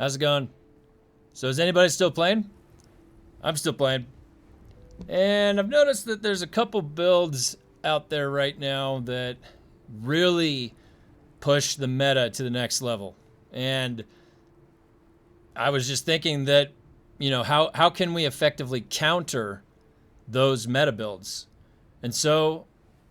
How's it going? So is anybody still playing? I'm still playing. And I've noticed that there's a couple builds out there right now that really push the meta to the next level. And I was just thinking that, you know, how can we effectively counter those meta builds? And so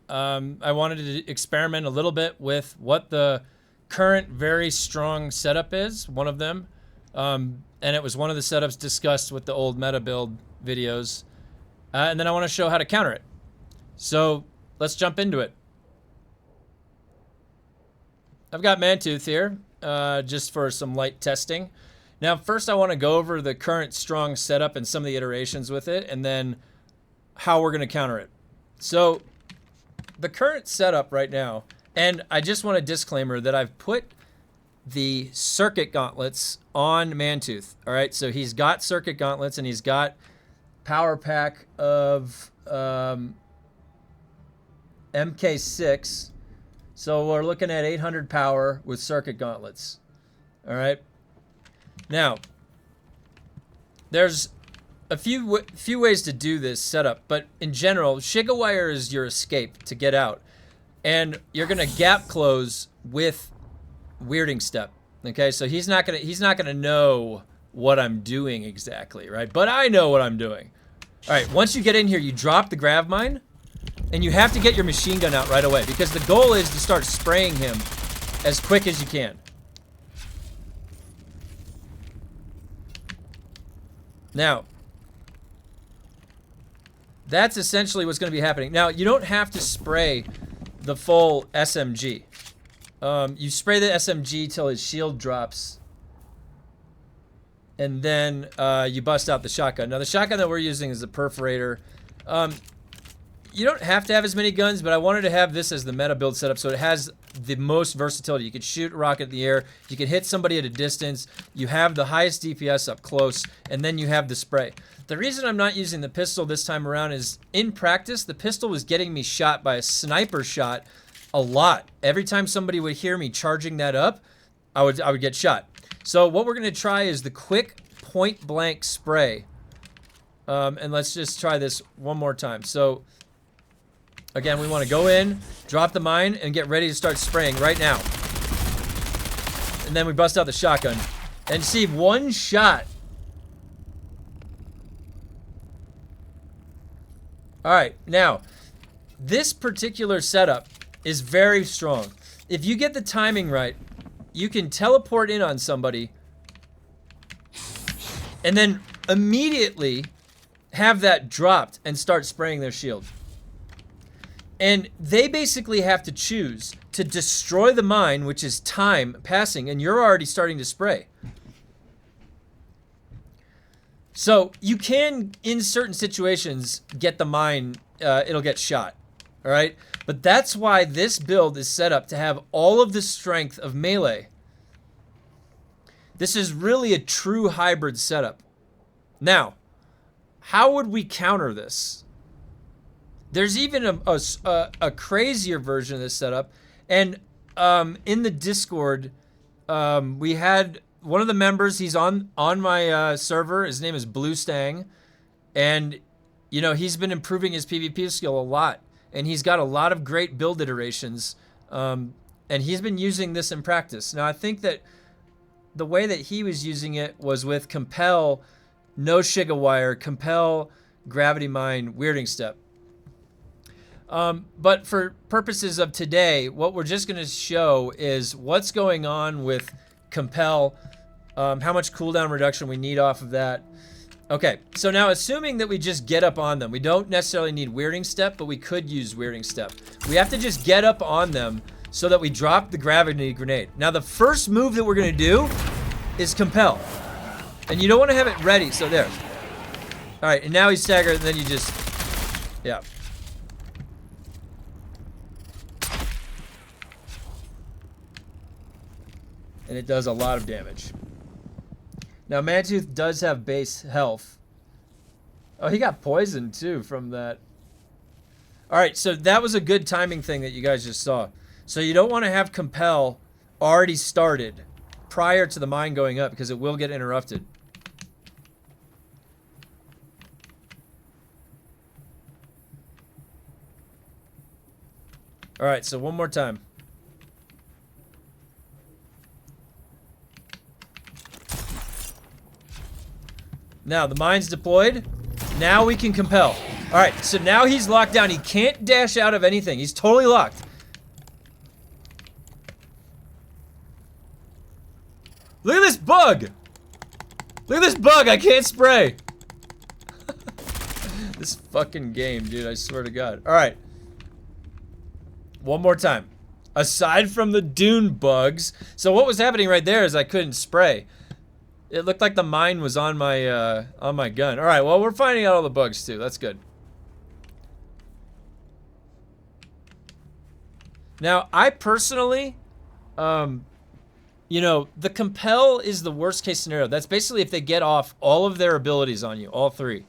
I wanted to experiment a little bit with what the current very strong setup is, one of them. And it was one of the setups discussed with the old meta build videos. And then I want to show how to counter it. So let's jump into it. I've got Mantooth here, just for some light testing. Now, first I want to go over the current strong setup and some of the iterations with it, and then how we're going to counter it. So the current setup right now, and I just want a disclaimer that I've put the circuit gauntlets on Mantooth. All right, so he's got circuit gauntlets and he's got power pack of MK6. So we're looking at 800 power with circuit gauntlets. All right. Now, there's a few ways to do this setup, but in general, Shigawire is your escape to get out, and you're gonna gap close with Weirding Step. Okay, so he's not gonna know what I'm doing exactly, right? But I know what I'm doing. All right, once you get in here, you drop the grav mine, and you have to get your machine gun out right away because the goal is to start spraying him as quick as you can. Now, that's essentially what's going to be happening. Now, you don't have to spray the full SMG. You spray the SMG till his shield drops, and then you bust out the shotgun. Now, the shotgun that we're using is a perforator. You don't have to have as many guns, but I wanted to have this as the meta build setup so it has the most versatility. You can shoot a rocket in the air, you can hit somebody at a distance, you have the highest DPS up close, and then you have the spray. The reason I'm not using the pistol this time around is, in practice, the pistol was getting me shot by a sniper shot a lot. Every time somebody would hear me charging that up, I would get shot. So what we're going to try is the quick point-blank spray. And let's just try this one more time. So again, we want to go in, drop the mine, and get ready to start spraying right now. And then we bust out the shotgun. And see, one shot. Alright, now, this particular setup is very strong. If you get the timing right, you can teleport in on somebody and then immediately have that dropped and start spraying their shield. And they basically have to choose to destroy the mine, which is time passing, and you're already starting to spray. So you can, in certain situations, get the mine, it'll get shot, all right? But that's why this build is set up to have all of the strength of melee. This is really a true hybrid setup. Now, how would we counter this? There's even a crazier version of this setup, and in the Discord, we had one of the members. He's on my server. His name is Blue Stang, and you know he's been improving his PvP skill a lot, and he's got a lot of great build iterations, and he's been using this in practice. Now I think that the way that he was using it was with Compel, no Shigawire, Compel, Gravity Mine, Weirding Step. But for purposes of today, what we're just going to show is what's going on with Compel, how much cooldown reduction we need off of that. Okay, so now assuming that we just get up on them, we don't necessarily need Weirding Step, but we could use Weirding Step. We have to just get up on them so that we drop the gravity grenade. Now the first move that we're going to do is Compel. And you don't want to have it ready, so there. Alright, and now he's staggered, and then you just, yeah. And it does a lot of damage. Now, Mantooth does have base health. Oh, he got poisoned, too, from that. Alright, so that was a good timing thing that you guys just saw. So you don't want to have Compel already started prior to the mine going up because it will get interrupted. All right, so one more time. Now, the mine's deployed. Now we can compel. All right, so now he's locked down. He can't dash out of anything. He's totally locked. Look at this bug. Look at this bug. I can't spray. This fucking game, dude. I swear to God. All right. One more time. Aside from the Dune bugs. So what was happening right there is I couldn't spray. It looked like the mine was on my gun. All right, well, we're finding out all the bugs too. That's good. Now, I personally, you know, the compel is the worst case scenario. That's basically if they get off all of their abilities on you, all three.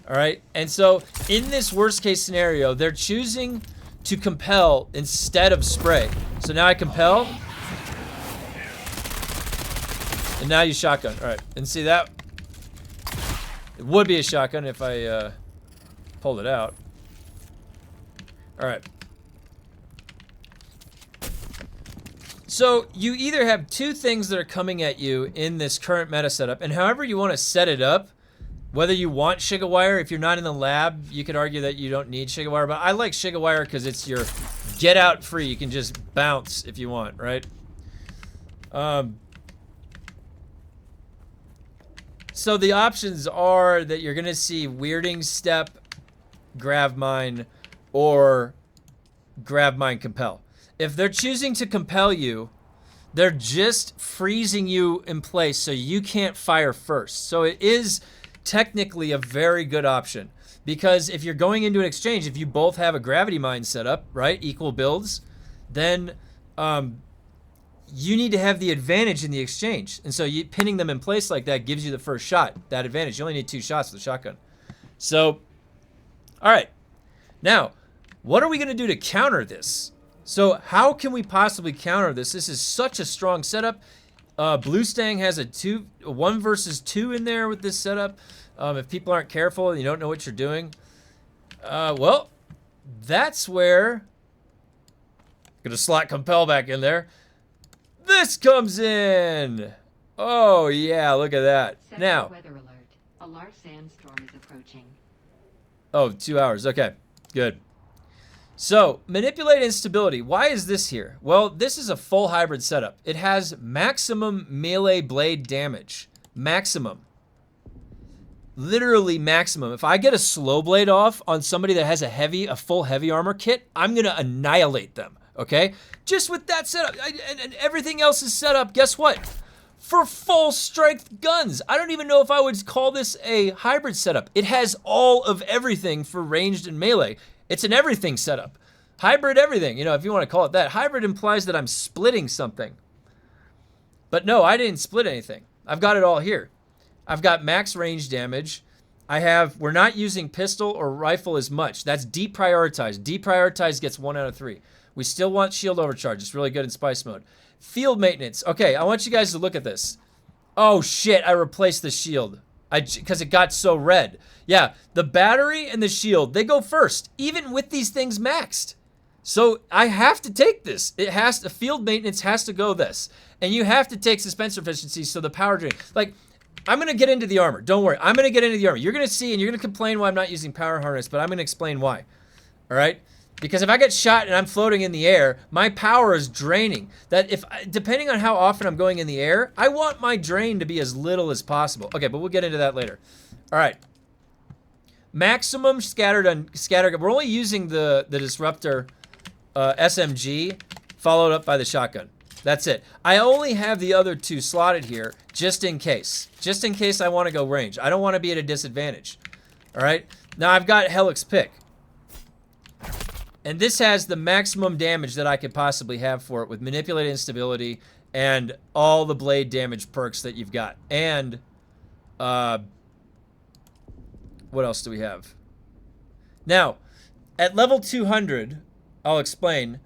All right, and so in this worst case scenario, they're choosing to compel instead of spray. So now I compel. And now you shotgun. All right, and see that? It would be a shotgun if I pulled it out. All right. So you either have two things that are coming at you in this current meta setup, and however you want to set it up, whether you want Shigawire, if you're not in the lab, you could argue that you don't need Shigawire, but I like Shigawire because it's your get out free. You can just bounce if you want, right? So the options are that you're gonna see Weirding Step, Grav Mine, or Grav Mine Compel. If they're choosing to compel you, they're just freezing you in place so you can't fire first. So it is technically a very good option because if you're going into an exchange, if you both have a gravity mine set up, right, equal builds, then you need to have the advantage in the exchange. And so pinning them in place like that gives you the first shot, that advantage. You only need 2 shots with a shotgun. So, all right. Now, what are we going to do to counter this? So how can we possibly counter this? This is such a strong setup. Blue Stang has a 1 versus 2 in there with this setup. If people aren't careful and you don't know what you're doing, well, that's where I'm gonna slot compel back in there. This comes in. Oh yeah, look at that. Now. Weather alert. A large sandstorm is approaching. Oh, 2 hours. Okay, good. So, manipulate instability. Why is this here? Well, this is a full hybrid setup. It has maximum melee blade damage. Maximum. Literally maximum. If I get a slow blade off on somebody that has a full heavy armor kit, I'm gonna annihilate them, okay? Just with that setup, and everything else is set up, guess what? For full strength guns. I don't even know if I would call this a hybrid setup. It has all of everything for ranged and melee. It's an everything setup. Hybrid everything, you know, if you want to call it that. Hybrid implies that I'm splitting something. But no, I didn't split anything. I've got it all here. I've got max range damage. We're not using pistol or rifle as much. That's deprioritized. Deprioritized gets 1 out of 3. We still want shield overcharge. It's really good in spice mode. Field maintenance. Okay, I want you guys to look at this. Oh shit, I replaced the shield. Because it got so red. Yeah, the battery and the shield, they go first, even with these things maxed. So I have to take this. The field maintenance has to go this. And you have to take suspension efficiency, so the power drain. Like, I'm gonna get into the armor. Don't worry, I'm gonna get into the armor. You're gonna see and you're gonna complain why I'm not using power harness, but I'm gonna explain why. All right? Because if I get shot and I'm floating in the air, my power is draining. Depending on how often I'm going in the air, I want my drain to be as little as possible. Okay, but we'll get into that later. All right. Maximum scattered. We're only using the disruptor SMG followed up by the shotgun. That's it. I only have the other 2 slotted here just in case. Just in case I want to go range. I don't want to be at a disadvantage. All right. Now I've got Helix Pick. And this has the maximum damage that I could possibly have for it with manipulated instability and all the blade damage perks that you've got. And what else do we have? Now, at level 200, I'll explain,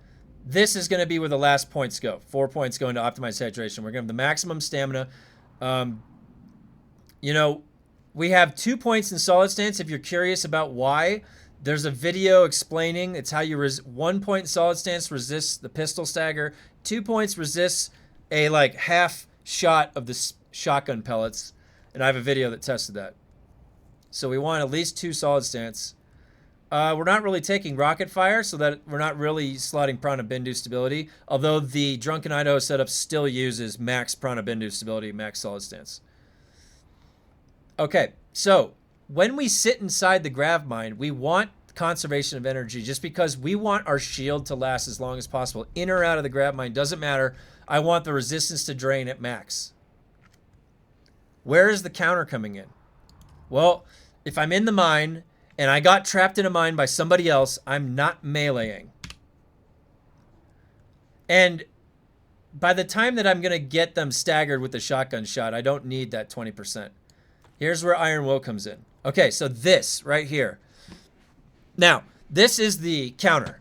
This is going to be where the last points go. 4 points go into optimized hydration. We're going to have the maximum stamina. You know, we have 2 points in solid stance. If you're curious about why, there's a video explaining it's how you 1 point in solid stance resists the pistol stagger. 2 points resists a like half shot of the shotgun pellets. And I have a video that tested that. So we want at least 2 solid stance. We're not really taking rocket fire, so that we're not really slotting Prana Bindu stability, although the Drunken Idaho setup still uses max Prana Bindu stability, max solid stance. Okay, so when we sit inside the grav mine, we want conservation of energy just because we want our shield to last as long as possible. In or out of the grav mine, doesn't matter. I want the resistance to drain at max. Where is the counter coming in? Well, if I'm in the mine and I got trapped in a mine by somebody else, I'm not meleeing. And by the time that I'm going to get them staggered with the shotgun shot, I don't need that 20%. Here's where Iron Will comes in. Okay, so this right here. Now, this is the counter.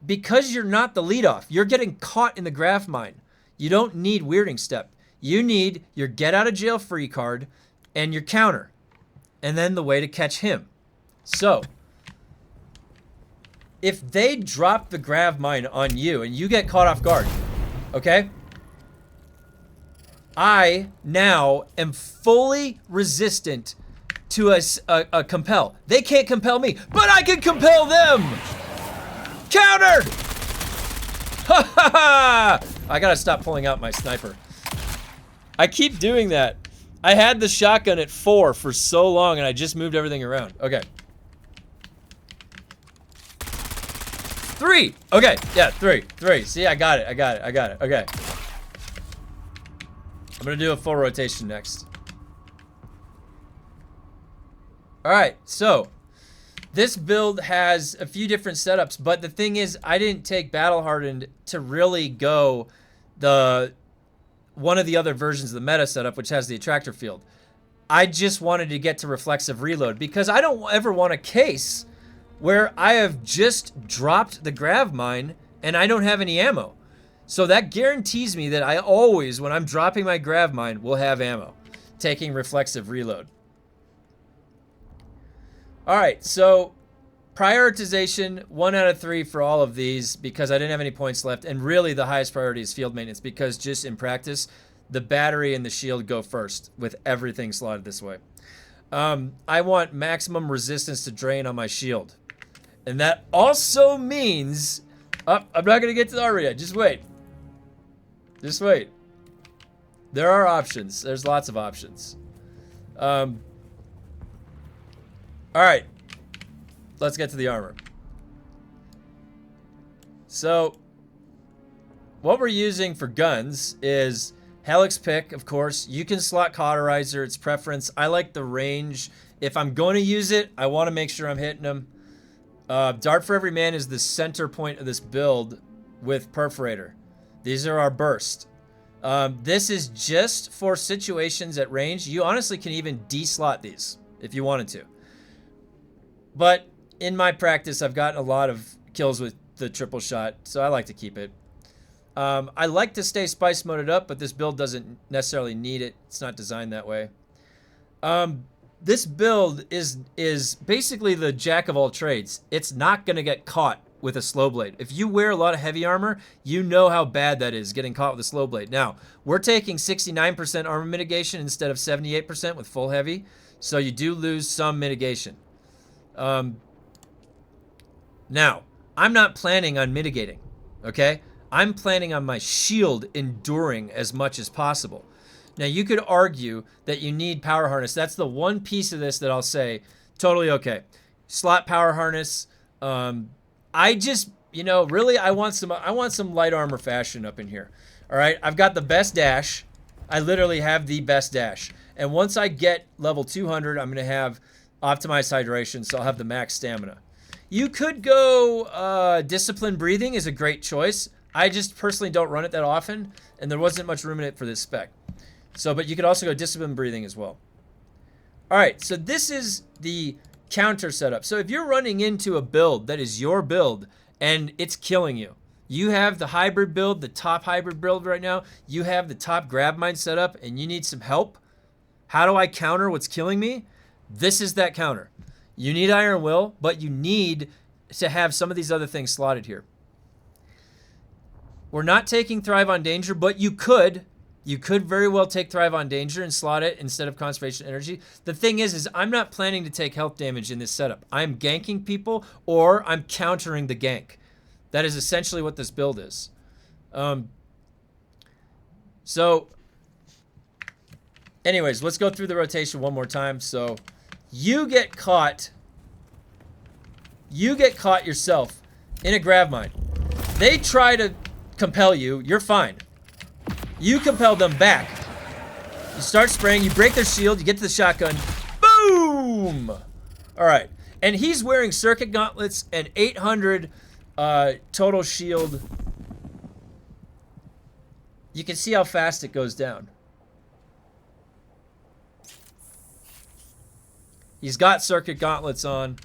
Because you're not the leadoff, you're getting caught in the grav mine. You don't need weirding step. You need your get out of jail free card and your counter. And then the way to catch him. So, if they drop the grav mine on you and you get caught off guard, okay? I now am fully resistant to a compel. They can't compel me, but I can compel them! Counter! Ha ha ha! I gotta stop pulling out my sniper. I keep doing that. I had the shotgun at 4 for so long and I just moved everything around. Okay. 3! Okay, yeah, 3. See, I got it. Okay. I'm gonna do a full rotation next. Alright, so this build has a few different setups, but the thing is, I didn't take Battle Hardened to really go one of the other versions of the meta setup, which has the attractor field. I just wanted to get to reflexive reload because I don't ever want a case where I have just dropped the grav mine and I don't have any ammo. So that guarantees me that I always, when I'm dropping my grav mine, will have ammo, taking reflexive reload. All right, so prioritization, 1 out of 3 for all of these because I didn't have any points left. And really the highest priority is field maintenance because just in practice, the battery and the shield go first with everything slotted this way. I want maximum resistance to drain on my shield. And that also means, I'm not going to get to the armor yet. Just wait. Just wait. There are options. There's lots of options. All right. Let's get to the armor. So, what we're using for guns is Helix Pick, of course. You can slot Cauterizer. It's preference. I like the range. If I'm going to use it, I want to make sure I'm hitting them. Dart for Every Man is the center point of this build with Perforator. These are our burst. This is just for situations at range. You honestly can even de-slot these if you wanted to. But in my practice, I've gotten a lot of kills with the triple shot, so I like to keep it. I like to stay spice moded up, but this build doesn't necessarily need it. It's not designed that way. This build is basically the jack of all trades. It's not going to get caught with a slow blade. If you wear a lot of heavy armor, you know how bad that is, getting caught with a slow blade. Now, we're taking 69% armor mitigation instead of 78% with full heavy, so you do lose some mitigation. Now, I'm not planning on mitigating, okay? I'm planning on my shield enduring as much as possible. Now, you could argue that you need power harness. That's the one piece of this that I'll say, totally okay. Slot power harness. I just, you know, really, I want some light armor fashion up in here. All right, I've got the best dash. I literally have the best dash. And once I get level 200, I'm going to have optimized hydration, so I'll have the max stamina. You could go disciplined breathing is a great choice. I just personally don't run it that often, and there wasn't much room in it for this spec. So, but you could also go disciplined breathing as well. All right, so this is the counter setup. So if you're running into a build that is your build and it's killing you, You have the hybrid build, the top hybrid build right now. You have the top grav mine set up and you need some help. How do I counter what's killing me? This is that counter. You need Iron Will, but you need to have some of these other things slotted here. We're not taking Thrive on Danger, but you could. You could very well take Thrive on Danger and slot it instead of Conservation Energy. The thing is I'm not planning to take health damage in this setup. I'm ganking people or I'm countering the gank. That is essentially what this build is. So, anyways, let's go through the rotation one more time. So, you get caught yourself in a grav mine. They try to compel you. You're fine. You compel them back. You start spraying. You break their shield. You get to the shotgun. Boom! All right. And he's wearing circuit gauntlets and 800 total shield. You can see how fast it goes down. He's got circuit gauntlets on.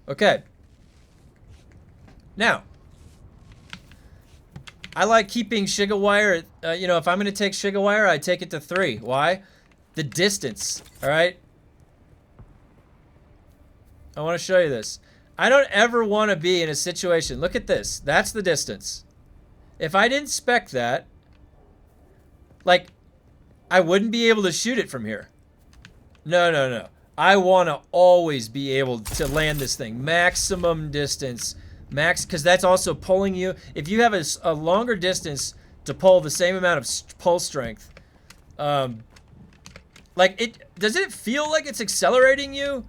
Okay. Now, I like keeping Shiga Wire. You know, if I'm going to take Shiga Wire, I take it to 3. Why? The distance. All right? I want to show you this. I don't ever want to be in a situation. Look at this. That's the distance. If I didn't spec that, like, I wouldn't be able to shoot it from here. No, no, no. I want to always be able to land this thing. Maximum distance. Max, because that's also pulling you. If you have a longer distance to pull the same amount of pull strength, like does it feel like it's accelerating you?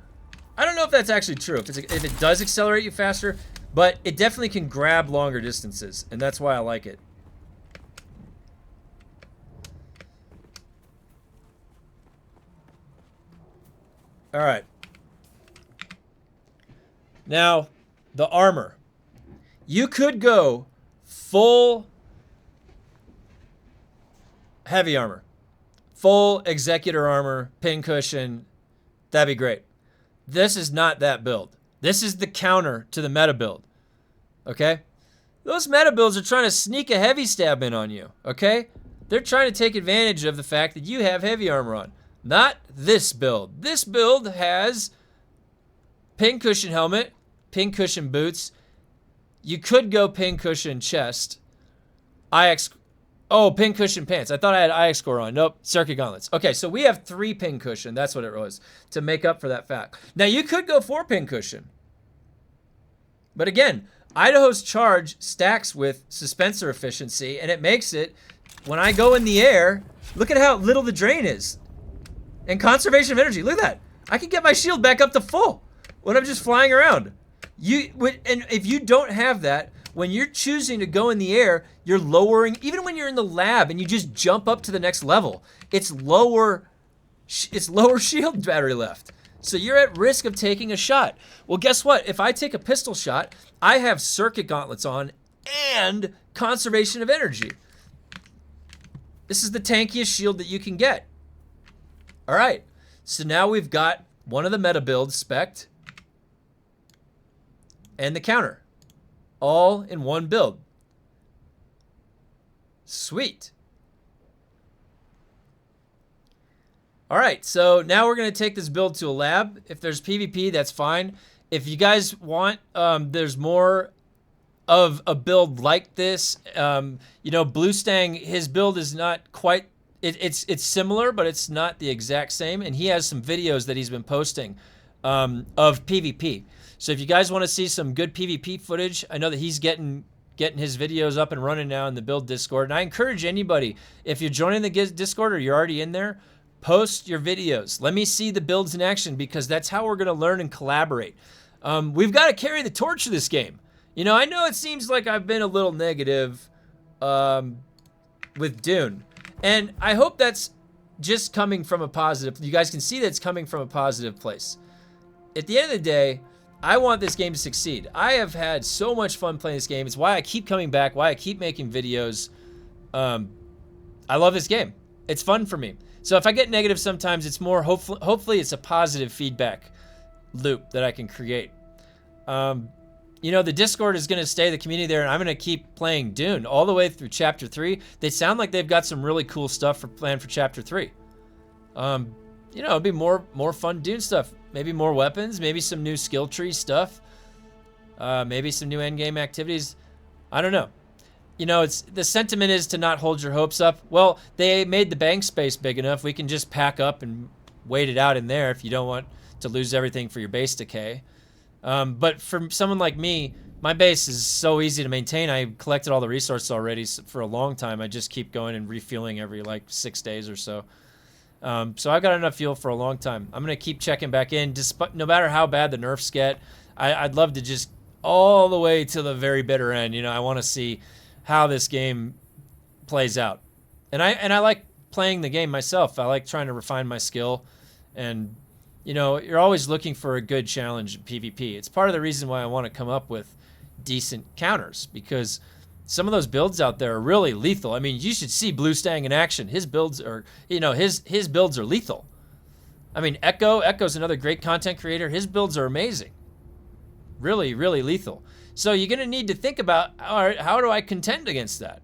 I don't know if that's actually true. If it does accelerate you faster, but it definitely can grab longer distances, and that's why I like it. All right. Now, the armor. You could go full heavy armor, full executor armor, pincushion. That'd be great. This is not that build. This is the counter to the meta build. Okay? Those meta builds are trying to sneak a heavy stab in on you. Okay? They're trying to take advantage of the fact that you have heavy armor on. Not this build. This build has pincushion helmet, pincushion boots. You could go pincushion chest. Pincushion pants. I thought I had IX score on. Nope, circuit gauntlets. Okay, so we have 3 pincushion. That's what it was, to make up for that fact. Now, you could go 4 pincushion. But again, Idaho's charge stacks with suspensor efficiency, and it makes it, when I go in the air, look at how little the drain is. And conservation of energy. Look at that. I can get my shield back up to full when I'm just flying around. And if you don't have that, when you're choosing to go in the air, you're lowering, even when you're in the lab and you just jump up to the next level, it's lower shield battery left. So you're at risk of taking a shot. Well, guess what? If I take a pistol shot, I have circuit gauntlets on and conservation of energy. This is the tankiest shield that you can get. All right, so now we've got one of the meta builds spec'd and the counter all in one build. Sweet. All right, so now we're going to take this build to a lab. If there's PvP, that's fine. If you guys want, there's more of a build like this. You know, Blue Stang, his build is not quite, it's similar, but it's not the exact same. And he has some videos that he's been posting of PvP. So if you guys want to see some good PvP footage, I know that he's getting his videos up and running now in the build Discord. And I encourage anybody, if you're joining the Discord or you're already in there, post your videos. Let me see the builds in action, because that's how we're going to learn and collaborate. We've got to carry the torch of this game. You know, I know it seems like I've been a little negative with Dune. And I hope that's just coming from a positive. You guys can see that it's coming from a positive place. At the end of the day, I want this game to succeed. I have had so much fun playing this game. It's why I keep coming back, why I keep making videos. I love this game. It's fun for me. So if I get negative sometimes, it's more hopefully it's a positive feedback loop that I can create. You know, the Discord is going to stay the community there, and I'm going to keep playing Dune all the way through Chapter 3. They sound like they've got some really cool stuff planned for Chapter 3. You know, it'd be more fun Dune stuff. Maybe more weapons, maybe some new skill tree stuff, maybe some new endgame activities. I don't know. You know, it's the sentiment is to not hold your hopes up. Well, they made the bank space big enough. We can just pack up and wait it out in there if you don't want to lose everything for your base decay. But for someone like me, my base is so easy to maintain. I collected all the resources already for a long time. I just keep going and refueling every like 6 days or so. So I've got enough fuel for a long time. I'm gonna keep checking back in, no matter how bad the nerfs get. I'd love to just all the way to the very bitter end. You know, I want to see how this game plays out, and I like playing the game myself. I like trying to refine my skill, and you know, you're always looking for a good challenge in PvP. It's part of the reason why I want to come up with decent counters, because some of those builds out there are really lethal. I mean, you should see Blue Stang in action. His builds are, you know, his builds are lethal. I mean, Echo's another great content creator. His builds are amazing. Really, really lethal. So you're going to need to think about, all right, how do I contend against that?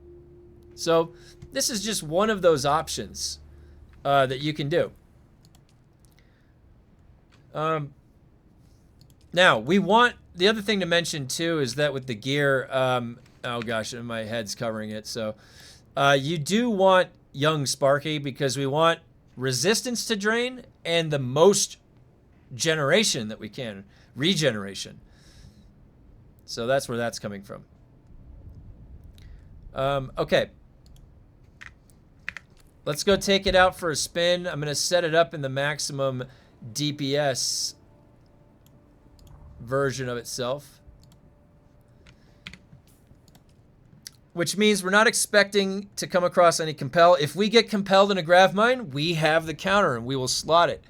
So this is just one of those options that you can do. Now, the other thing to mention too is that with the gear, oh gosh, my head's covering it. So you do want young Sparky, because we want resistance to drain and the most generation that we can, regeneration. So that's where that's coming from. Okay. Let's go take it out for a spin. I'm going to set it up in the maximum DPS version of itself. Which means we're not expecting to come across any compel. If we get compelled in a grav mine, we have the counter and we will slot it.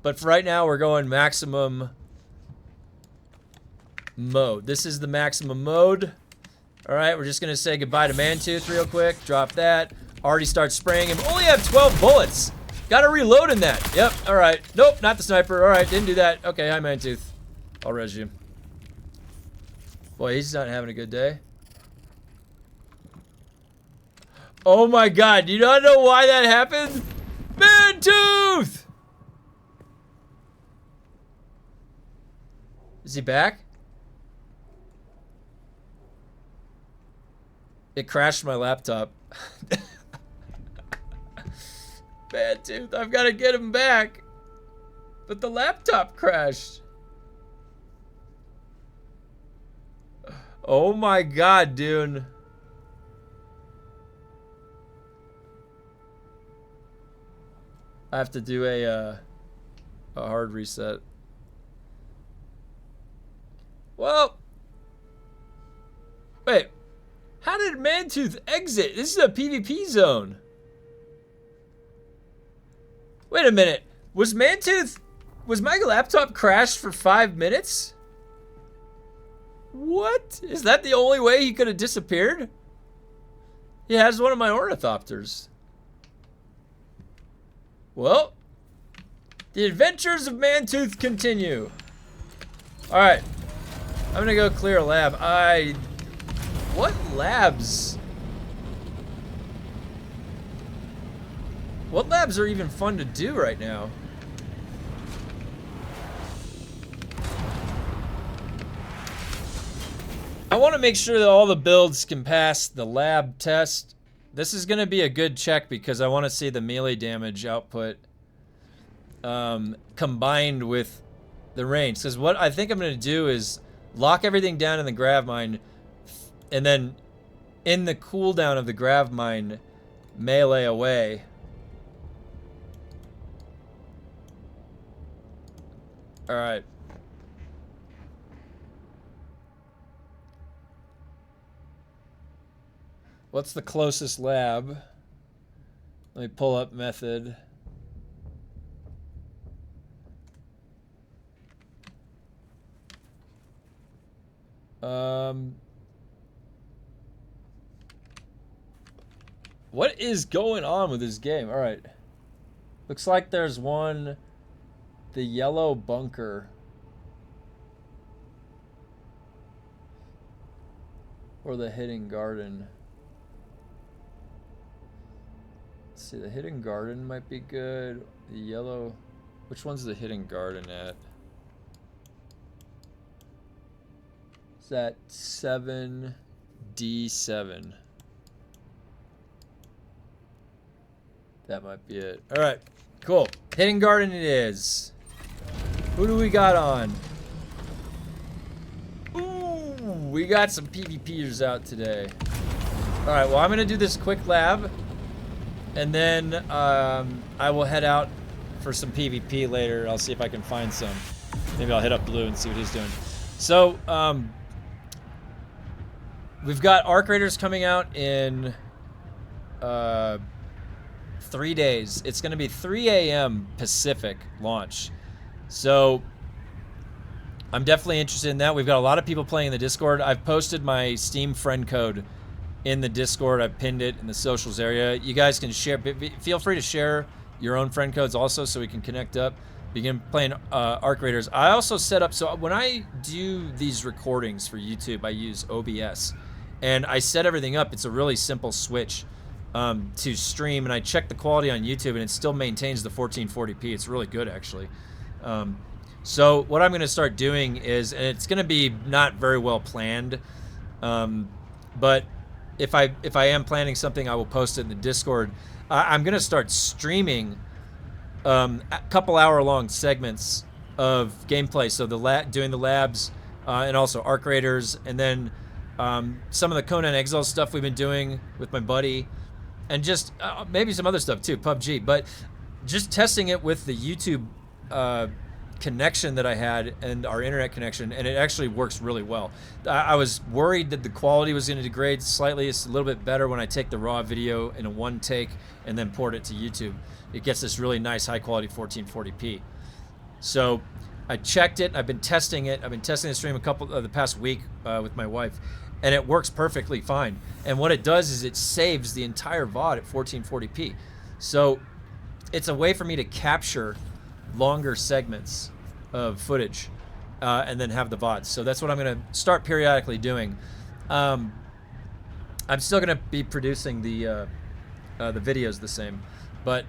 But for right now, we're going maximum mode. This is the maximum mode. All right, we're just going to say goodbye to Mantooth real quick. Drop that. Already start spraying him. Only have 12 bullets. Got to reload in that. Yep, all right. Nope, not the sniper. All right, didn't do that. Okay, hi, Mantooth. I'll res you. Boy, he's not having a good day. Oh my god, do you not know why that happened? Mantooth! Is he back? It crashed my laptop. Mantooth, I've got to get him back. But the laptop crashed. Oh my god, Dune. I have to do a hard reset. Well, wait. How did Mantooth exit? This is a PvP zone. Wait a minute. Was my laptop crashed for 5 minutes? What? Is that the only way he could have disappeared? He has one of my ornithopters. Well, the adventures of Mantooth continue. Alright. I'm gonna go clear a lab. What labs? What labs are even fun to do right now? I want to make sure that all the builds can pass the lab test. This is going to be a good check because I want to see the melee damage output combined with the range. Because what I think I'm going to do is lock everything down in the grav mine, and then in the cooldown of the grav mine, melee away. Alright. What's the closest lab? Let me pull up method. What is going on with this game? All right. Looks like there's one, the yellow bunker. or the hidden garden. Let's see, the hidden garden might be good. The yellow, which one's the hidden garden at? Is that 7D7? That might be it. All right, cool. Hidden garden it is. Who do we got on? Ooh, we got some PvPers out today. All right, well, I'm gonna do this quick lab, and then I will head out for some PvP later. I'll see if I can find some. Maybe I'll hit up Blue and see what he's doing. So, we've got Arc Raiders coming out in 3 days. It's going to be 3 a.m. Pacific launch. So I'm definitely interested in that. We've got a lot of people playing in the Discord. I've posted my Steam friend code in the Discord. I've pinned it in the socials area. You guys can share. Feel free to share your own friend codes also so we can connect up. Begin playing Arc Raiders. I also set up, so when I do these recordings for YouTube, I use OBS. And I set everything up. It's a really simple switch to stream. And I check the quality on YouTube, and it still maintains the 1440p. It's really good, actually. So what I'm going to start doing is, and it's going to be not very well planned, but if I am planning something, I will post it in the Discord. I'm going to start streaming a couple hour-long segments of gameplay. So doing the labs and also Arc Raiders, and then some of the Conan Exile stuff we've been doing with my buddy, and just maybe some other stuff too, PUBG. But just testing it with the YouTube connection that I had and our internet connection, and it actually works really well. I was worried that the quality was going to degrade slightly. It's a little bit better when I take the raw video in a one take and then port it to YouTube. It gets this really nice high quality 1440p. So I checked it. I've been testing it. I've been testing the stream the past week with my wife, and it works perfectly fine. And what it does is it saves the entire VOD at 1440p. So it's a way for me to capture longer segments of footage and then have the VODs. So that's what I'm going to start periodically doing. I'm still going to be producing the videos the same, but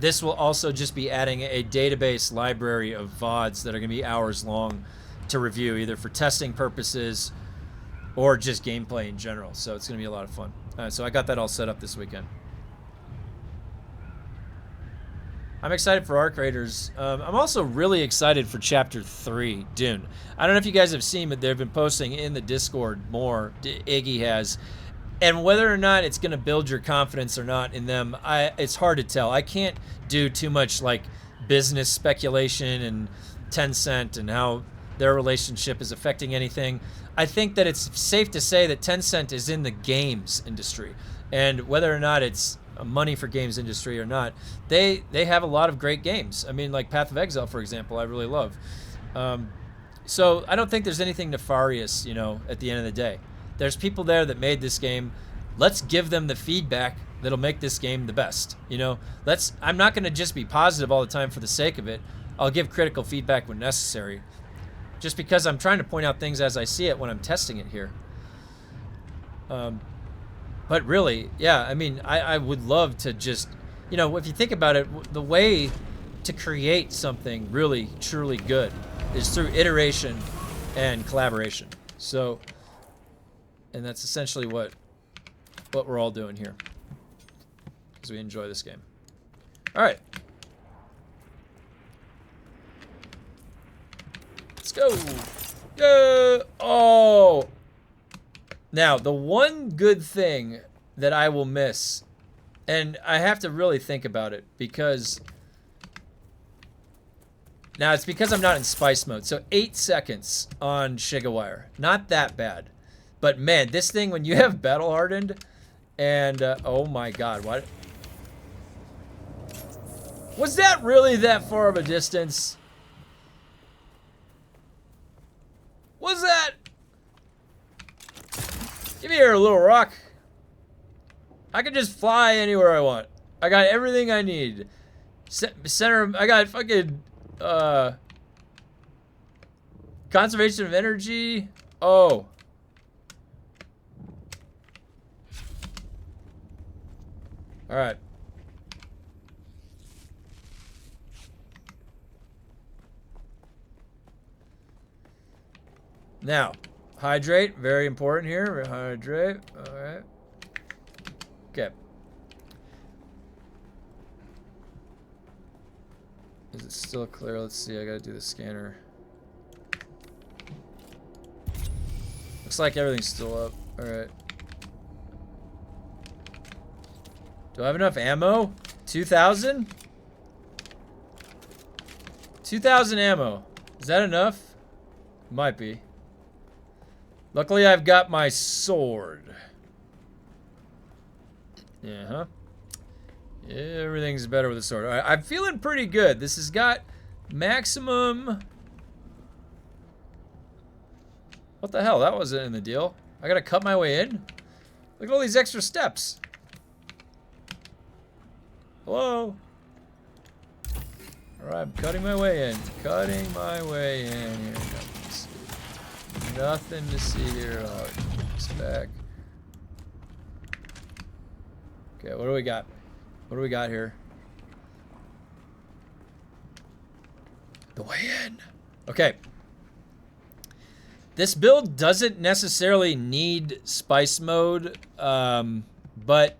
this will also just be adding a database library of VODs that are going to be hours long to review, either for testing purposes or just gameplay in general. So it's going to be a lot of fun. So I got that all set up this weekend. I'm excited for Arc Raiders. I'm also really excited for Chapter 3, Dune. I don't know if you guys have seen, but they've been posting in the Discord more. Iggy has. And whether or not it's going to build your confidence or not in them, it's hard to tell. I can't do too much like business speculation and Tencent and how their relationship is affecting anything. I think that it's safe to say that Tencent is in the games industry. And whether or not it's money for games industry or not, they have a lot of great games. I mean, like Path of Exile, for example, I really love. So I don't think there's anything nefarious, you know, at the end of the day. There's people there that made this game. Let's give them the feedback that'll make this game the best. You know, I'm not going to just be positive all the time for the sake of it. I'll give critical feedback when necessary, just because I'm trying to point out things as I see it when I'm testing it here. But really, yeah, I mean, I would love to just, you know, if you think about it, the way to create something really, truly good is through iteration and collaboration. So, and that's essentially what we're all doing here, because we enjoy this game. All right. Let's go. Yeah. Oh. Now, the one good thing that I will miss, and I have to really think about it, because now it's because I'm not in spice mode. So 8 seconds on Shigawire, not that bad. But man, this thing, when you have battle hardened, and oh my god, what? Was that really that far of a distance? Was that? Give me here, little rock. I can just fly anywhere I want. I got everything I need. Center, I got fucking conservation of energy. Oh. Alright. Now, hydrate. Very important here. Hydrate. Alright. Okay. Is it still clear? Let's see. I gotta do the scanner. Looks like everything's still up. Alright. Do I have enough ammo? 2,000? 2,000 ammo. Is that enough? Might be. Luckily, I've got my sword. Yeah, huh? Yeah, everything's better with a sword. All right, I'm feeling pretty good. This has got maximum... What the hell? That wasn't in the deal. I gotta cut my way in? Look at all these extra steps. Hello? Alright, I'm cutting my way in. Cutting my way in here. Nothing to see here. Oh, it's back. Okay, what do we got? What do we got here? The way in. Okay. This build doesn't necessarily need spice mode, but...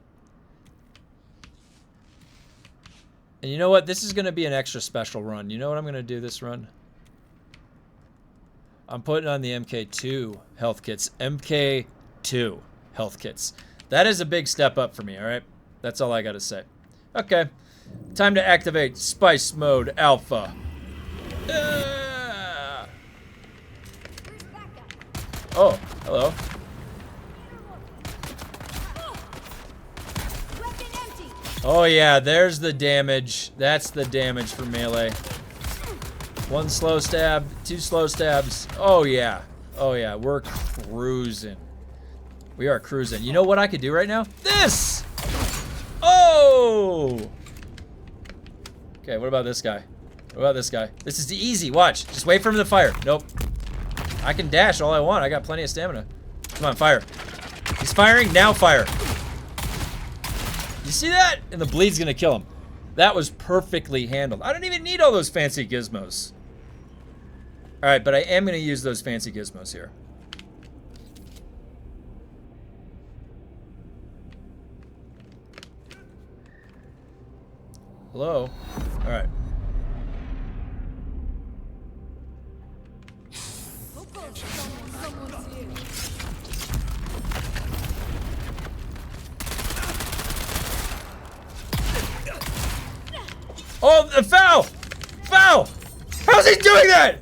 And you know what? This is going to be an extra special run. You know what I'm going to do this run? I'm putting on the MK2 health kits. MK2 health kits. That is a big step up for me, alright? That's all I got to say. Okay. Time to activate Spice Mode Alpha. Oh, hello. Oh yeah, there's the damage. That's the damage for melee. One slow stab, two slow stabs. Oh yeah. Oh yeah, we're cruising. We are cruising. You know what I could do right now? This! Oh! Okay, what about this guy? What about this guy? This is easy, watch. Just wait for him to fire. Nope. I can dash all I want. I got plenty of stamina. Come on, fire. He's firing, now fire. You see that? And the bleed's gonna kill him. That was perfectly handled. I don't even need all those fancy gizmos. Alright, but I am gonna use those fancy gizmos here. Hello? Alright. Oh, the foul! Foul! How's he doing that?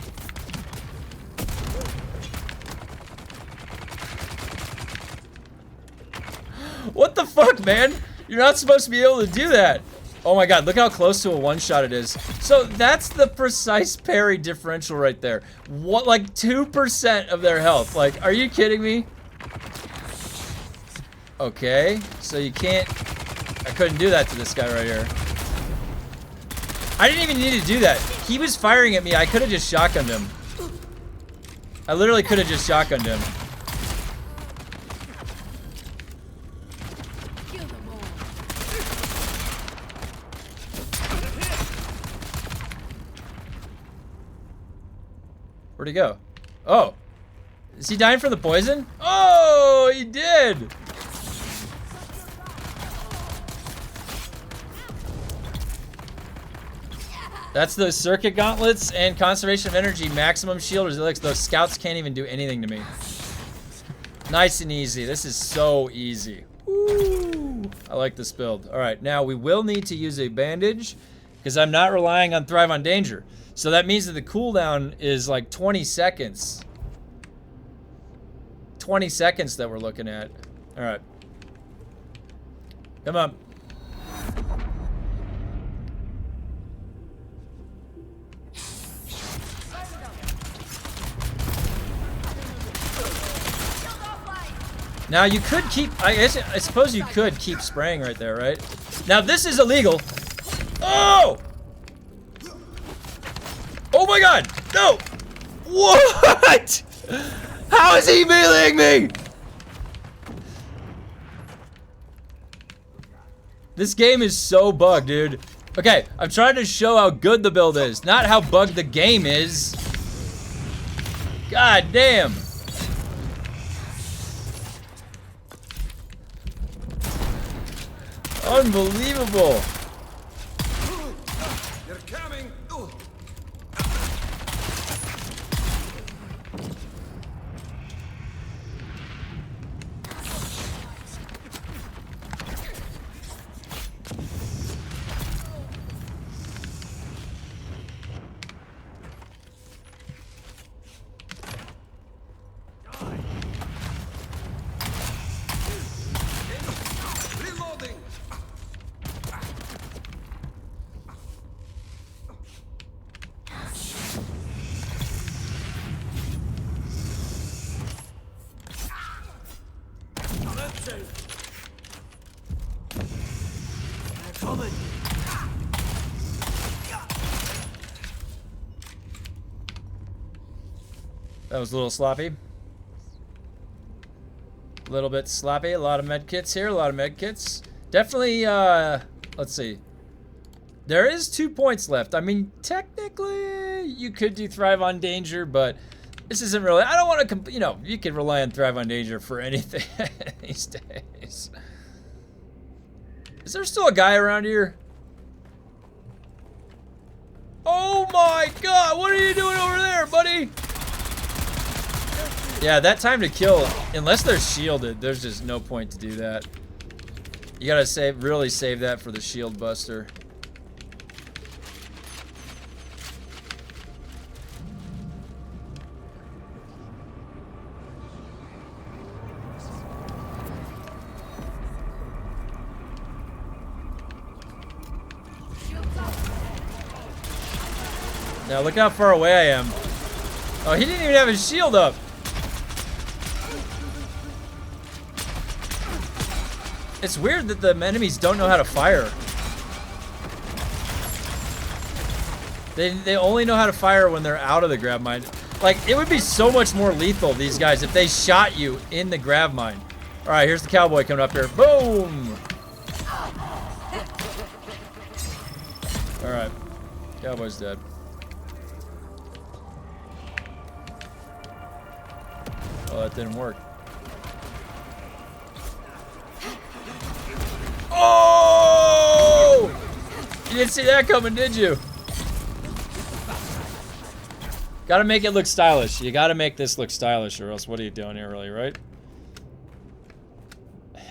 What the fuck, man? You're not supposed to be able to do that. Oh my god, look how close to a one-shot it is. So that's the precise parry differential right there. What, like 2% of their health. Like, are you kidding me? Okay, so you can't... I couldn't do that to this guy right here. I didn't even need to do that. He was firing at me. I could have just shotgunned him. I literally could have just shotgunned him. Where'd he go? Oh. Is he dying from the poison? Oh, he did. That's those circuit gauntlets and conservation of energy, maximum shield resilience. Those scouts can't even do anything to me. Nice and easy. This is so easy. Woo. I like this build. All right, now we will need to use a bandage because I'm not relying on Thrive on Danger. So that means that the cooldown is like 20 seconds. 20 seconds that we're looking at. All right. Come on. Now you could keep, I suppose you could keep spraying right there, right? Now this is illegal. Oh! Oh my god! No! What? How is he meleeing me? This game is so bugged, dude. Okay, I'm trying to show how good the build is, not how bugged the game is. God damn. Unbelievable. They're coming. Reloading. Let's see. They're coming. That was a little sloppy. A little bit sloppy. A lot of med kits here. A lot of med kits. Definitely, let's see. There is 2 points left. I mean, technically, you could do Thrive on Danger, but this isn't really... I don't want to... You know, you can rely on Thrive on Danger for anything these days. Is there still a guy around here? Oh my god! What are you doing over there, buddy? Yeah, that time to kill, unless they're shielded, there's just no point to do that. You gotta really save that for the shield buster. Now look how far away I am. Oh, he didn't even have his shield up. It's weird that the enemies don't know how to fire. They only know how to fire when they're out of the grav mine. Like, it would be so much more lethal, these guys, if they shot you in the grav mine. All right, here's the cowboy coming up here. Boom! All right, cowboy's dead. Oh, that didn't work. Oh! You didn't see that coming, did you? Gotta make it look stylish. You gotta make this look stylish, or else what are you doing here, really, right?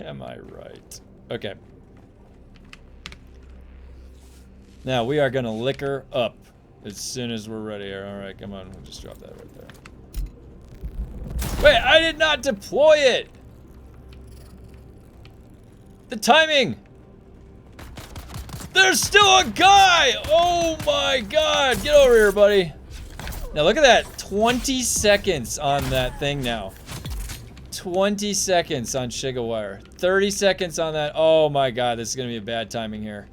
Am I right? Okay. Now, we are gonna liquor up as soon as we're ready here. Alright, come on. We'll just drop that right there. Wait, I did not deploy it! The timing! There's still a guy! Oh my god! Get over here, buddy. Now look at that. 20 seconds on that thing now. 20 seconds on Shigawire. 30 seconds on that. Oh my god, this is gonna be a bad timing here.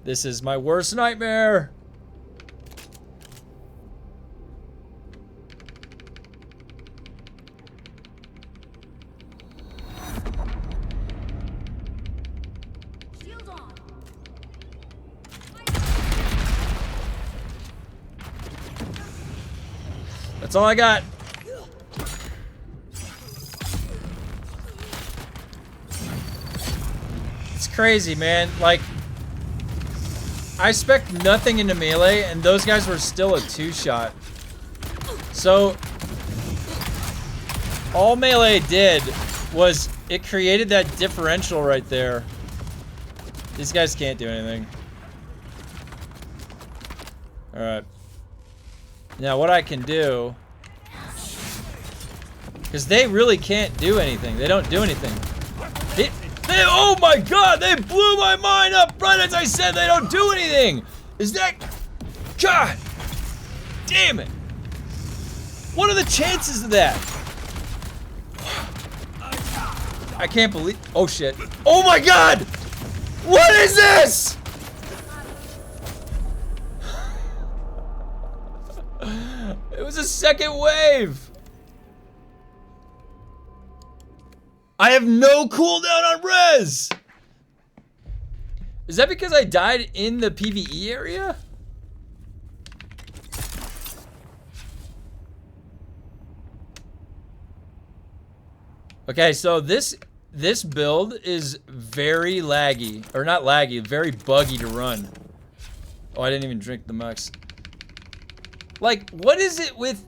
This is my worst nightmare. That's all I got. It's crazy, man. Like, I spec'd nothing into melee, and those guys were still a 2-shot. So, all melee did was it created that differential right there. These guys can't do anything. Alright. Now, what I can do... Because they really can't do anything. They don't do anything. Oh my god! They blew my mind up right as I said they don't do anything! Is that... God! Damn it! What are the chances of that? I can't believe... Oh shit. Oh my god! What is this?! It was a second wave! I have no cooldown on res! Is that because I died in the PvE area? Okay, so this build is very laggy. Or not laggy, very buggy to run. Oh, I didn't even drink the mux. Like, what is it with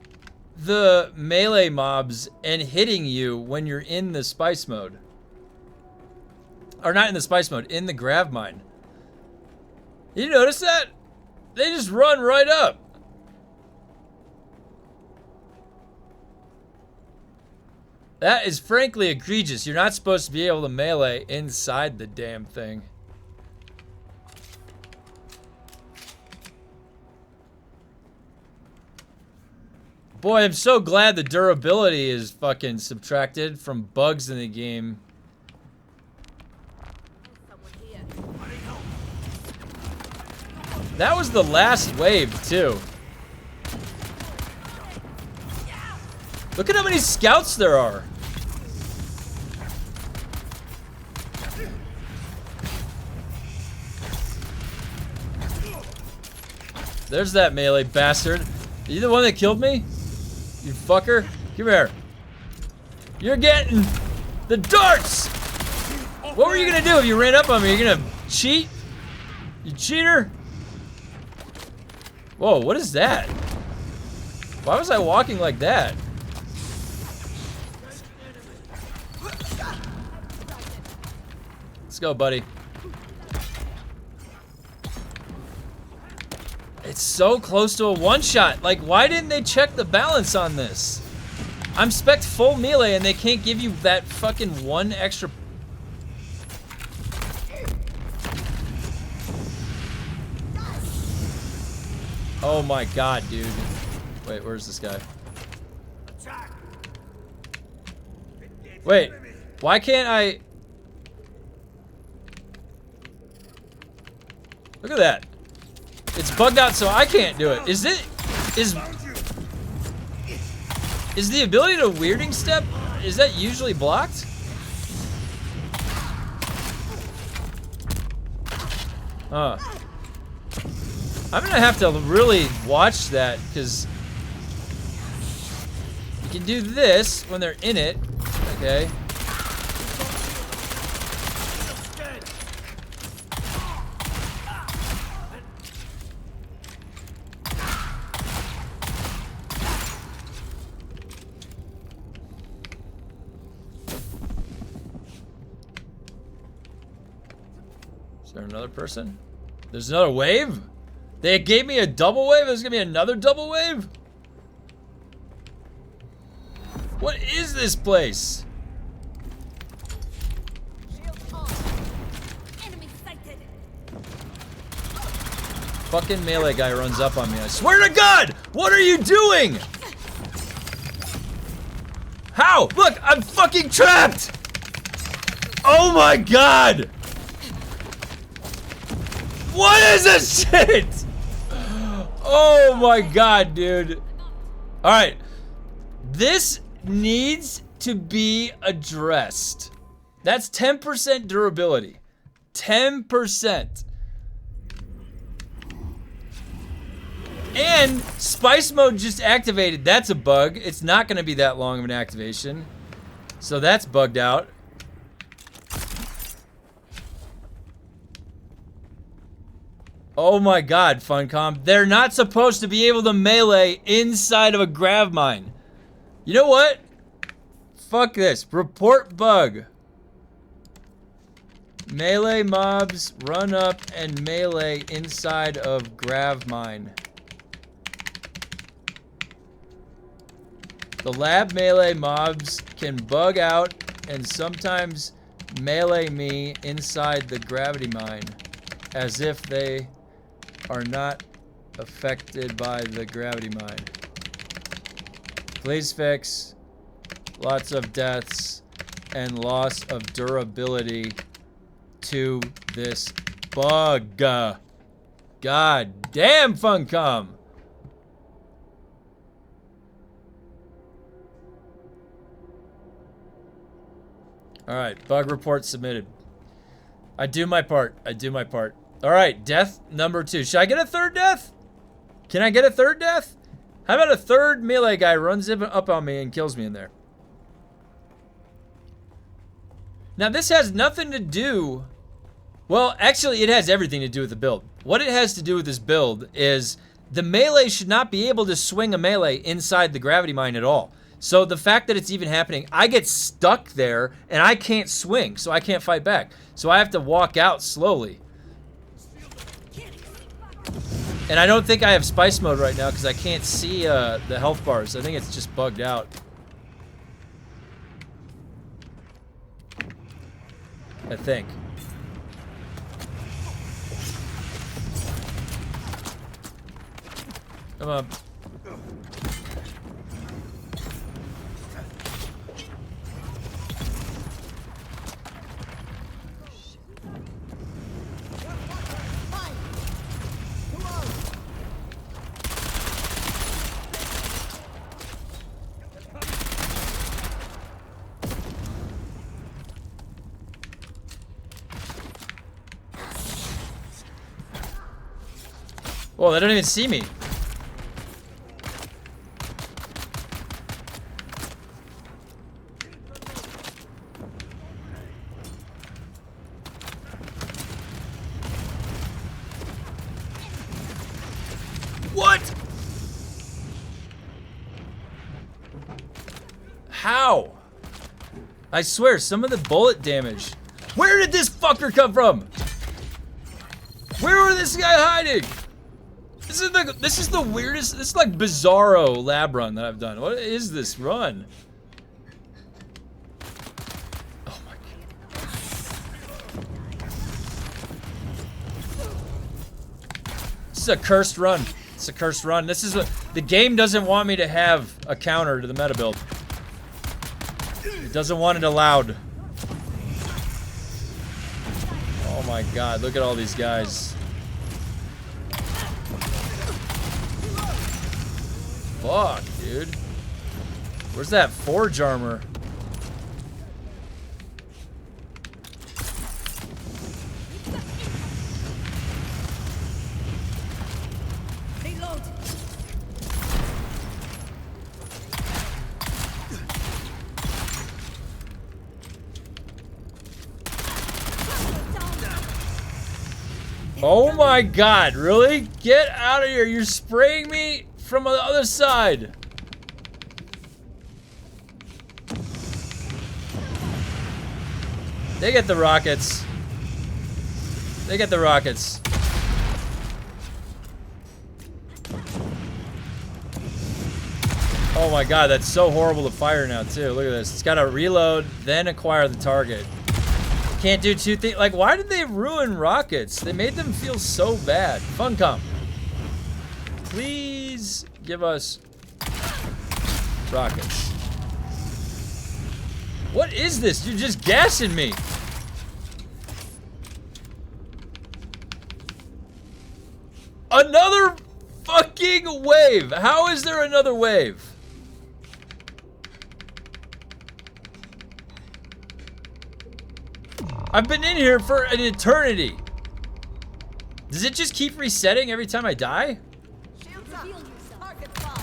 the melee mobs and hitting you when you're in the spice mode? Or not in the spice mode, in the grav mine. You notice that? They just run right up. That is frankly egregious. You're not supposed to be able to melee inside the damn thing. Boy, I'm so glad the durability is fucking subtracted from bugs in the game. That was the last wave, too. Look at how many scouts there are. There's that melee bastard. Are you the one that killed me? You fucker. Come here. You're getting the darts! What were you gonna do if you ran up on me? You're gonna cheat? You cheater? Whoa, what is that? Why was I walking like that? Let's go, buddy. It's so close to a one-shot. Like, why didn't they check the balance on this? I'm spec'd full melee and they can't give you that fucking one extra. Oh my god, dude. Wait, where's this guy? Wait, why can't I? Look at that. It's bugged out so I can't do it. Is the ability to weirding step, is that usually blocked? Huh. I'm gonna have to really watch that, because you can do this when they're in it. Okay. Is there another person? There's another wave? They gave me a double wave? There's gonna be another double wave? What is this place? Fucking melee guy runs up on me. I swear to God! What are you doing? How? Look, I'm fucking trapped! Oh my God! What is this shit? Oh my God, dude. Alright. This needs to be addressed. That's 10% durability. 10%. And spice mode just activated. That's a bug. It's not going to be that long of an activation. So that's bugged out. Oh my God, Funcom. They're not supposed to be able to melee inside of a grav mine. You know what? Fuck this. Report bug. Melee mobs run up and melee inside of grav mine. The lab melee mobs can bug out and sometimes melee me inside the gravity mine as if they are not affected by the gravity mine. Please fix. Lots of deaths and loss of durability to this bug. God damn, Funcom. All right, bug report submitted. I do my part. I do my part. All right, death number 2. Should I get a third death? Can I get a third death? How about a third melee guy runs up on me and kills me in there? Now, this has nothing to do... Well, actually, it has everything to do with the build. What it has to do with this build is the melee should not be able to swing a melee inside the gravity mine at all. So the fact that it's even happening, I get stuck there and I can't swing, so I can't fight back. So I have to walk out slowly. And I don't think I have spice mode right now because I can't see the health bars. I think it's just bugged out. I think. Come on. Whoa, they don't even see me. What? How? I swear, some of the bullet damage. Where did this fucker come from? Where was this guy hiding? This is the weirdest. This is like bizarro lab run that I've done. What is this run? Oh my god. This is a cursed run. It's a cursed run. This is what the game doesn't want me to have a counter to the meta build. It doesn't want it allowed. Oh my god, look at all these guys. Fuck, dude. Where's that forge armor? Reload. Oh my god, really? Get out of here. You're spraying me from the other side. They get the rockets. They get the rockets. Oh my god, that's so horrible to fire now too. Look at this. It's gotta reload, then acquire the target. Can't do two things. Like, why did they ruin rockets? They made them feel so bad. Funcom, please give us rockets. What is this? You're just gassing me. Another fucking wave. How is there another wave? I've been in here for an eternity. Does it just keep resetting every time I die? Shields up. Target fall.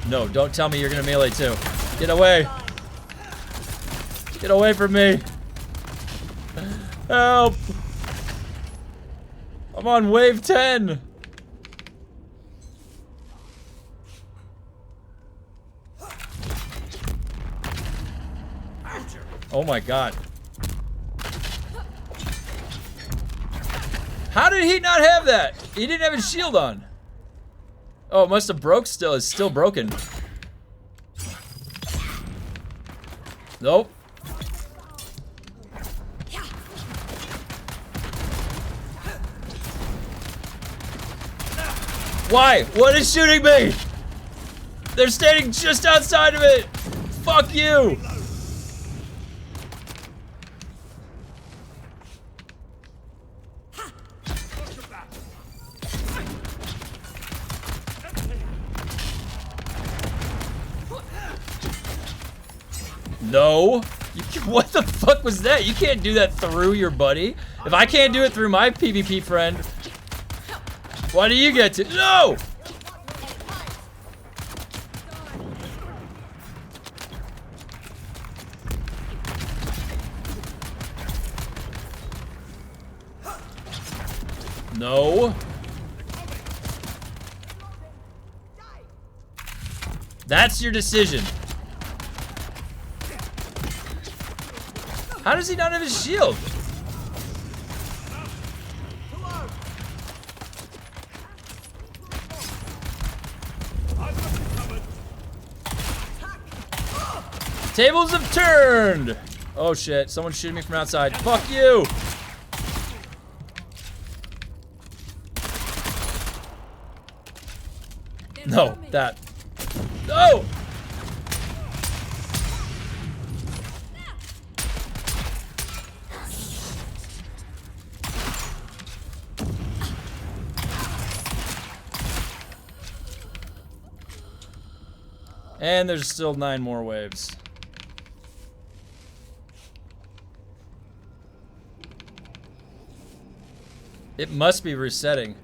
No, don't tell me you're gonna melee too. Get away. Get away from me. Help. I'm on wave 10. Oh my god. How did he not have that? He didn't have his shield on. Oh, it must have broke still. It's still broken. Nope. Why? What is shooting me? They're standing just outside of it. Fuck you. No. What the fuck was that? You can't do that through your buddy. If I can't do it through my PvP friend, why do you get to? No! No. That's your decision. How does he not have his shield? Tables have turned! Oh shit, someone's shooting me from outside. Fuck you! No, that. No! And there's still 9 more waves. It must be resetting.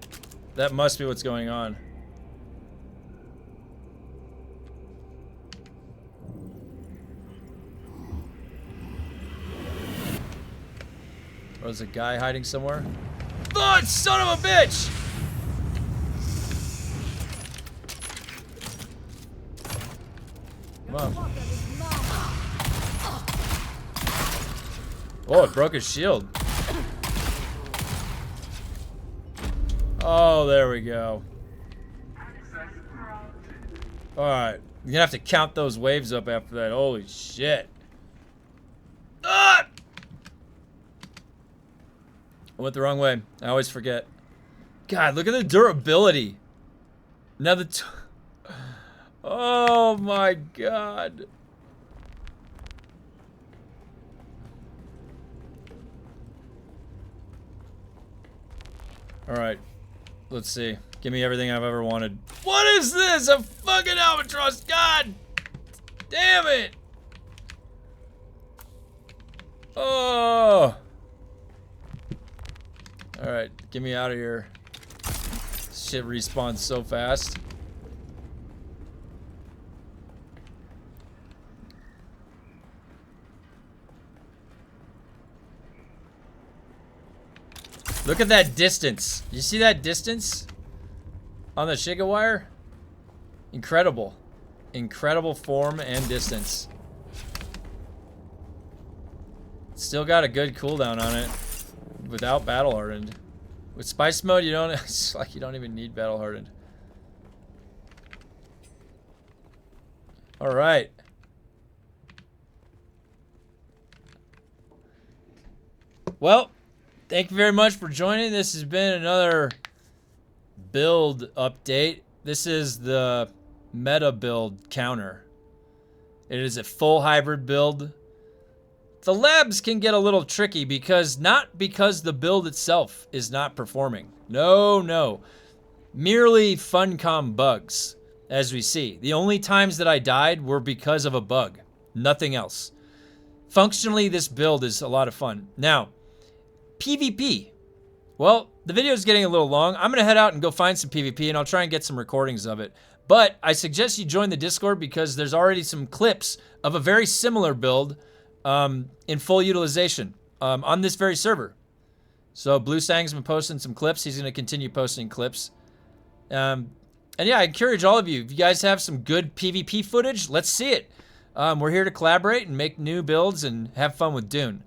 That must be what's going on. Or there's a guy hiding somewhere. Oh, son of a bitch! Come on. Oh, it broke his shield. Oh, there we go. Alright. You're gonna have to count those waves up after that. Holy shit. Ah! I went the wrong way. I always forget. God, look at the durability. Now the... Oh my god. Alright. Let's see. Give me everything I've ever wanted. What is this? A fucking albatross? God damn it. Oh. Alright. Get me out of here. Shit respawns so fast. Look at that distance. You see that distance on the Shiga wire? Incredible. Incredible form and distance. Still got a good cooldown on it without battle hardened. With spice mode, you don't. It's like you don't even need battle hardened. All right. Well. Thank you very much for joining. This has been another build update. This is the meta build counter. It is a full hybrid build. The labs can get a little tricky not because the build itself is not performing. No. Merely funcom bugs, as we see. The only times that I died were because of a bug. Nothing else. Functionally, this build is a lot of fun. Now, PvP. Well, the video is getting a little long. I'm going to head out and go find some PvP, and I'll try and get some recordings of it. But I suggest you join the Discord because there's already some clips of a very similar build in full utilization on this very server. So Blue Sang's been posting some clips. He's going to continue posting clips. And yeah, I encourage all of you, if you guys have some good PvP footage, let's see it. We're here to collaborate and make new builds and have fun with Dune.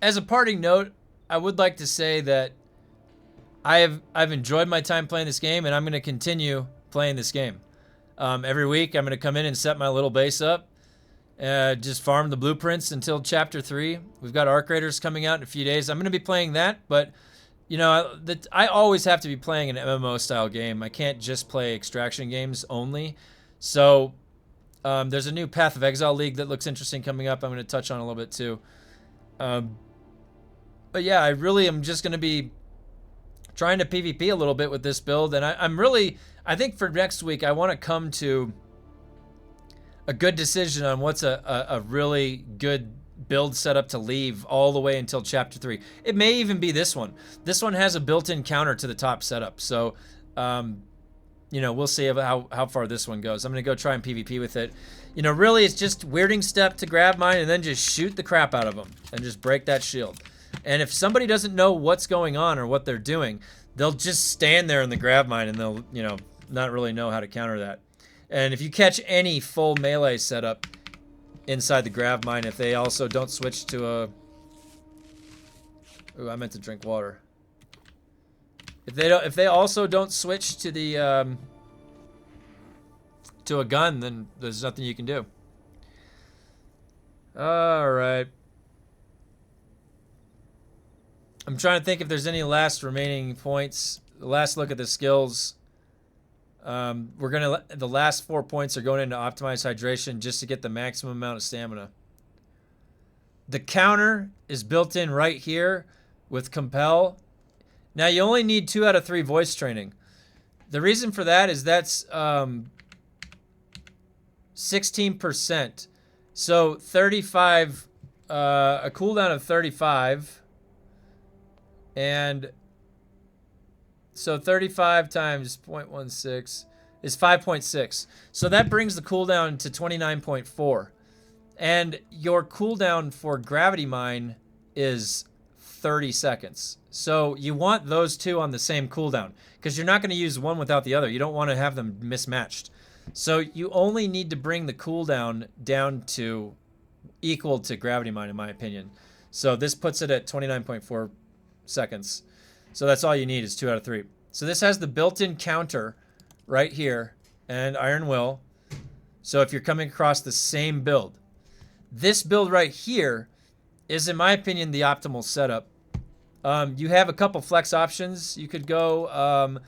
As a parting note, I would like to say that I've enjoyed my time playing this game, and I'm going to continue playing this game. Every week, I'm going to come in and set my little base up, just farm the blueprints until Chapter 3. We've got Arc Raiders coming out in a few days. I'm going to be playing that, but you know, I always have to be playing an MMO-style game. I can't just play extraction games only. So there's a new Path of Exile League that looks interesting coming up. I'm going to touch on a little bit too. But yeah, I really am just going to be trying to PvP a little bit with this build. And I think for next week, I want to come to a good decision on what's a really good build setup to leave all the way until chapter 3. It may even be this one. This one has a built-in counter to the top setup. So, you know, we'll see how far this one goes. I'm going to go try and PvP with it. You know, really, it's just weirding step to grab mine and then just shoot the crap out of them and just break that shield. And if somebody doesn't know what's going on or what they're doing, they'll just stand there in the grab mine and they'll, you know, not really know how to counter that. And if you catch any full melee setup inside the grav mine, if they also don't switch to a... Ooh, I meant to drink water. If they also don't switch to the to a gun, then there's nothing you can do. All right. I'm trying to think if there's any last remaining points. Last look at the skills. The last 4 points are going into optimized hydration just to get the maximum amount of stamina. The counter is built in right here with compel. Now you only need 2 out of 3 voice training. The reason for that is that's 16%. So 35, a cooldown of 35. And so 35 times 0.16 is 5.6. So that brings the cooldown to 29.4. And your cooldown for gravity mine is 30 seconds. So you want those 2 on the same cooldown because you're not going to use one without the other. You don't want to have them mismatched. So you only need to bring the cooldown down to equal to gravity mine, in my opinion. So this puts it at 29.4 seconds. So that's all you need is 2 out of 3. So this has the built-in counter right here and Iron Will. So if you're coming across the same build, this build right here is, in my opinion, the optimal setup. You have a couple flex options. You could go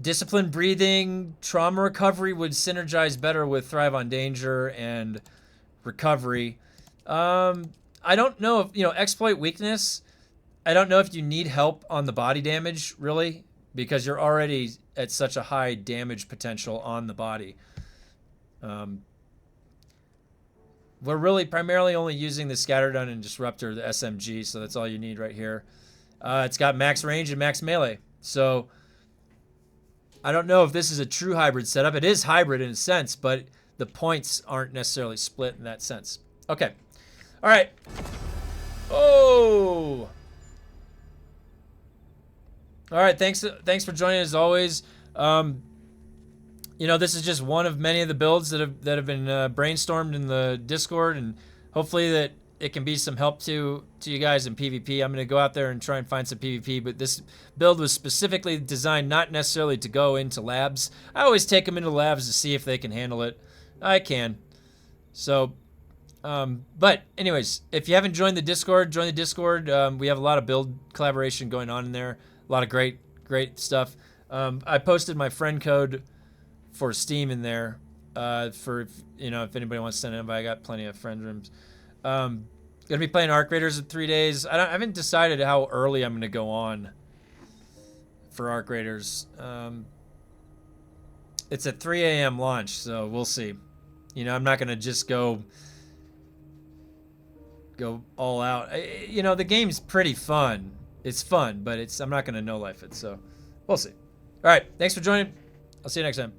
disciplined breathing, trauma recovery would synergize better with thrive on danger and recovery. I don't know if, you know, exploit weakness. I don't know if you need help on the body damage, really, because you're already at such a high damage potential on the body. We're really primarily only using the Scattergun and Disruptor, the SMG, so that's all you need right here. It's got max range and max melee. So I don't know if this is a true hybrid setup. It is hybrid in a sense, but the points aren't necessarily split in that sense. Okay. All right. Oh! All right, thanks for joining as always. You know, this is just one of many of the builds that have been brainstormed in the Discord, and hopefully that it can be some help to you guys in PvP. I'm going to go out there and try and find some PvP, but this build was specifically designed not necessarily to go into labs. I always take them into labs to see if they can handle it. I can. So, but anyways, if you haven't joined the Discord, join the Discord. We have a lot of build collaboration going on in there. A lot of great stuff. I posted my friend code for Steam in there for, you know, if anybody wants to send an invite. I got plenty of friend rooms. Gonna be playing Arc Raiders in 3 days. I haven't decided how early I'm gonna go on for Arc Raiders. It's a 3 a.m. launch, so we'll see. You know, I'm not gonna just go all out. You know, the game's pretty fun. It's fun, but I'm not gonna no life it, so we'll see. All right, thanks for joining. I'll see you next time.